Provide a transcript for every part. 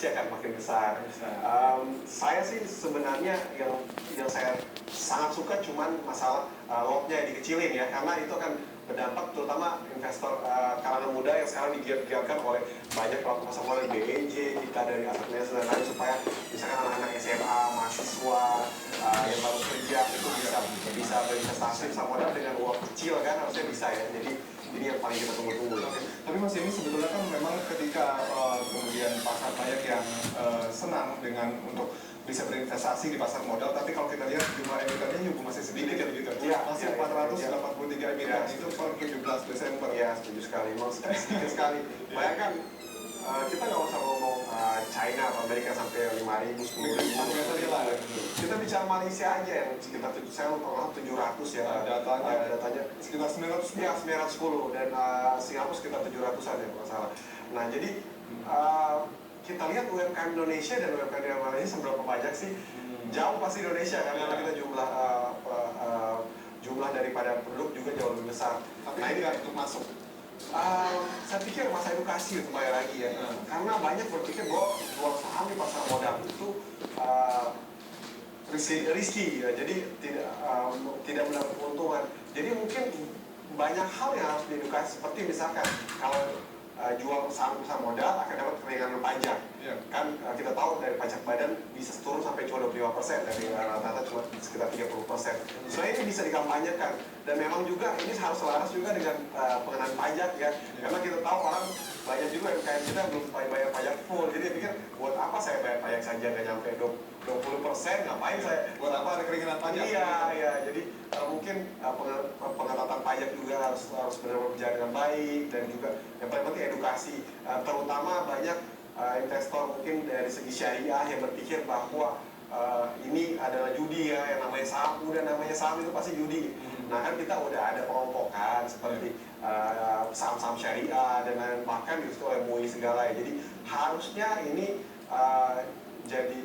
pasti akan makin besar. Saya sih sebenarnya yang saya sangat suka cuman masalah lotnya dikecilin ya, karena itu akan berdampak terutama investor kalangan muda yang sekarang digiat-giatkan oleh banyak pelaku pasar modal BEJ, kita dari aset manajemen dan lain, supaya misalkan anak-anak SMA, mahasiswa yang baru kerja itu bisa berinvestasi sama modal dengan uang kecil kan, harusnya bisa ya. Jadi ini yang paling kita tunggu-tunggu. Tapi Mas, ini sebetulnya kan memang ketika kemudian pasar banyak yang senang dengan untuk bisa berinvestasi di pasar modal, tapi kalau kita lihat jumlah emitennya juga masih sedikit ya begitu. Masih 483 emiten itu per 17 Desember. Ya, setuju sekali. Memang sedikit sekali. Bayangkan kita nggak usah ngomong China atau Amerika sampai 5.000, 10.000. Kita bicara Malaysia aja yang sekitar saya lupa 700 ya datanya sekitar 900 ya 910 dan Singapura sekitar 700-an ya kalau salah. Nah jadi kita lihat UMKM Indonesia dan UMKM Malaysia seberapa banyak sih? Jauh pasti Indonesia karena kita jumlah daripada penduduk juga jauh lebih besar. Tapi ini untuk masuk. Saya pikir masa edukasi untuk bayar lagi ya, karena banyak berpikir bahwa jual saham di pasar modal itu risky ya, jadi tidak mendapat keuntungan. Jadi mungkin banyak hal yang harus diedukasi, seperti misalkan kalau jual saham pasar modal akan dapat keringanan pajak. Kan kita tahu dari pajak badan bisa turun sampai cuma 25%, dari rata-rata cuma sekitar 30%. Soalnya ini bisa dikampanyekan, dan memang juga ini harus selaras juga dengan pengenaan pajak ya, karena kita tahu orang banyak juga yang kayak kita belum bayar pajak full, jadi pikir buat apa saya bayar pajak saja nggak nyampe 20%, ngapain saya, buat apa ada keringanan pajak? Iya, jadi mungkin pengetatan pajak juga harus benar-benar berjalan dengan baik, dan juga yang paling penting edukasi, terutama banyak investor mungkin dari segi syariah yang berpikir bahwa ini adalah judi ya, yang namanya saham, udah namanya saham itu pasti judi. Nah kan kita udah ada pengelompokan seperti saham-saham syariah dan lain, bahkan justru oleh MUI segala ya. Jadi harusnya ini jadi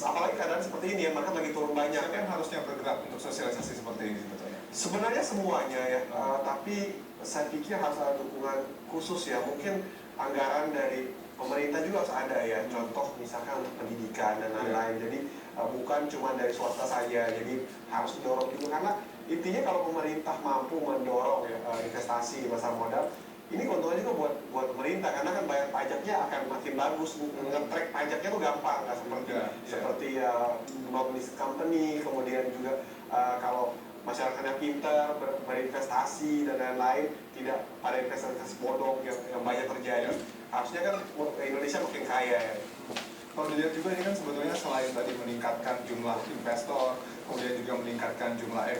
apalagi keadaan seperti ini ya, market lagi turun banyak. Siapa yang harusnya bergerak untuk sosialisasi seperti ini sebetulnya? Sebenarnya semuanya ya, tapi saya pikir harus ada dukungan khusus ya, mungkin anggaran dari pemerintah juga harus ada ya, contoh misalkan untuk pendidikan dan lain-lain. Jadi bukan cuma dari swasta saja, jadi harus didorong juga, karena intinya kalau pemerintah mampu mendorong ya, investasi di pasar modal, ini keuntungannya juga buat pemerintah, karena kan bayar pajaknya akan makin bagus, nge-track pajaknya tuh gampang, nggak seperti non-listed company. Kemudian juga kalau masyarakatnya pintar berinvestasi dan lain-lain, tidak pada investasi bodong yang banyak terjadi, harusnya kan Indonesia makin kaya ya. Kalau dilihat juga ini kan sebetulnya selain tadi meningkatkan jumlah investor, kemudian juga meningkatkan jumlah